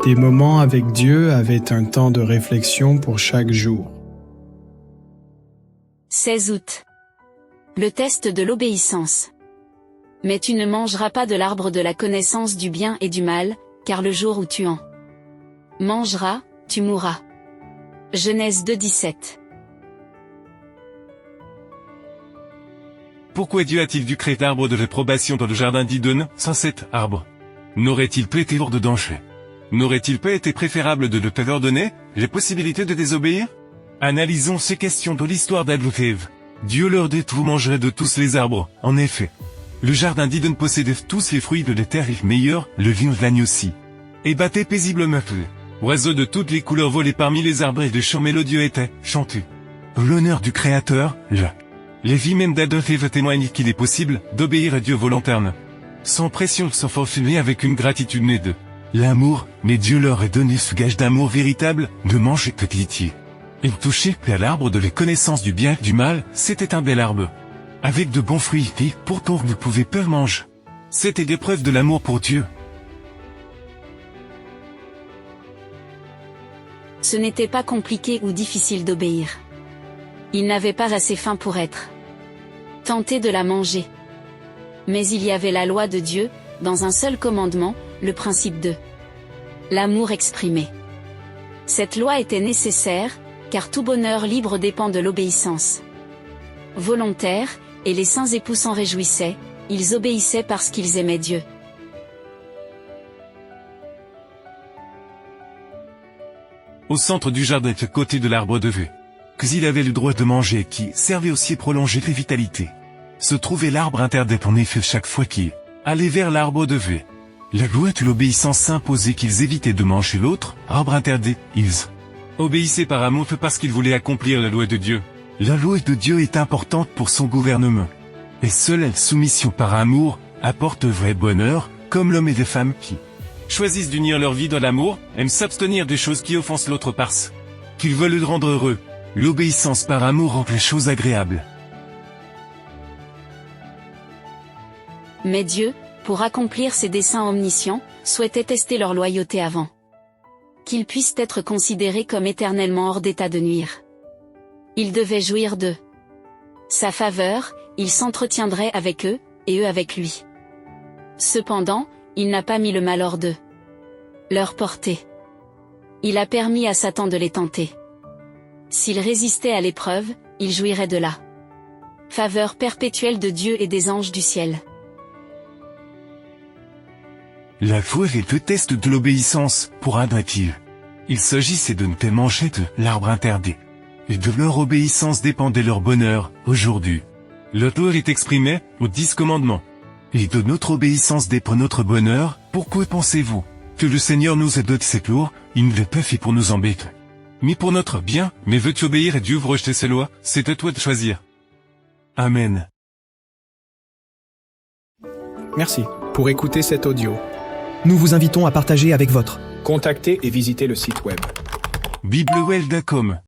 Des moments avec Dieu avaient un temps de réflexion pour chaque jour. 16 août. Le test de l'obéissance. Mais tu ne mangeras pas de l'arbre de la connaissance du bien et du mal, car le jour où tu en mangeras, tu mourras. Genèse 2:17. Pourquoi Dieu a-t-il dû créer l'arbre de l'approbation dans le jardin d'Éden, sans cet arbre? N'aurait-il pas été hors de danger? N'aurait-il pas été préférable de ne pas leur donner les possibilités de désobéir? Analysons ces questions dans l'histoire d'Adam et Ève. Dieu leur dit: vous mangerez de tous les arbres. En effet, le jardin d'Éden possédait tous les fruits de la terre et meilleurs, le vin de l'agneau aussi. Et battait paisiblement feu. Oiseaux de toutes les couleurs volaient parmi les arbres et des chants mélodieux étaient chantés. L'honneur du Créateur, les vies même d'Adam et Ève témoignent qu'il est possible d'obéir à Dieu volontairement. Sans pression, sans forfumer, avec une gratitude née de l'amour, mais Dieu leur a donné ce gage d'amour véritable, de manger de pitié. Ils touchaient à l'arbre de la connaissance du bien et du mal, c'était un bel arbre. Avec de bons fruits, et pourtant vous ne pouvez pas manger. C'était des preuves de l'amour pour Dieu. Ce n'était pas compliqué ou difficile d'obéir. Ils n'avaient pas assez faim pour être tentés de la manger. Mais il y avait la loi de Dieu, dans un seul commandement, le principe de l'amour exprimé. Cette loi était nécessaire, car tout bonheur libre dépend de l'obéissance volontaire, et les saints époux s'en réjouissaient, ils obéissaient parce qu'ils aimaient Dieu. Au centre du jardin, à côté de l'arbre de vie, qu'il avait le droit de manger, qui servait aussi à prolonger les vitalités, se trouvait l'arbre interdit. En effet, chaque fois qu'ils allaient vers l'arbre de vie, la loi de l'obéissance s'imposait qu'ils évitaient de manger l'autre arbre interdit. Ils obéissaient par amour parce qu'ils voulaient accomplir la loi de Dieu. La loi de Dieu est importante pour son gouvernement. Et seule la soumission par amour apporte vrai bonheur, comme l'homme et les femmes qui choisissent d'unir leur vie dans l'amour, aiment s'abstenir des choses qui offensent l'autre parce qu'ils veulent le rendre heureux. L'obéissance par amour rend les choses agréables. Mais Dieu, pour accomplir ses desseins omniscients, souhaitait tester leur loyauté avant qu'ils puissent être considérés comme éternellement hors d'état de nuire. Ils devaient jouir de sa faveur, il s'entretiendrait avec eux, et eux avec lui. Cependant, il n'a pas mis le mal hors de leur portée. Il a permis à Satan de les tenter. S'ils résistaient à l'épreuve, ils jouiraient de la faveur perpétuelle de Dieu et des anges du ciel. La foi est le test de l'obéissance pour Adam et Ève. Il s'agissait de ne pas manger de l'arbre interdit. Et de leur obéissance dépendait leur bonheur, aujourd'hui. Le loi est exprimé aux 10 commandements. Et de notre obéissance dépend notre bonheur. Pourquoi pensez-vous que le Seigneur nous a donné cette loi? Il ne l'a pas fait pour nous embêter, mais pour notre bien. Mais veux-tu obéir à Dieu ou rejeter ses lois? C'est à toi de choisir. Amen. Merci pour écouter cet audio. Nous vous invitons à partager avec votre. Contactez et visitez le site web. biblewell.com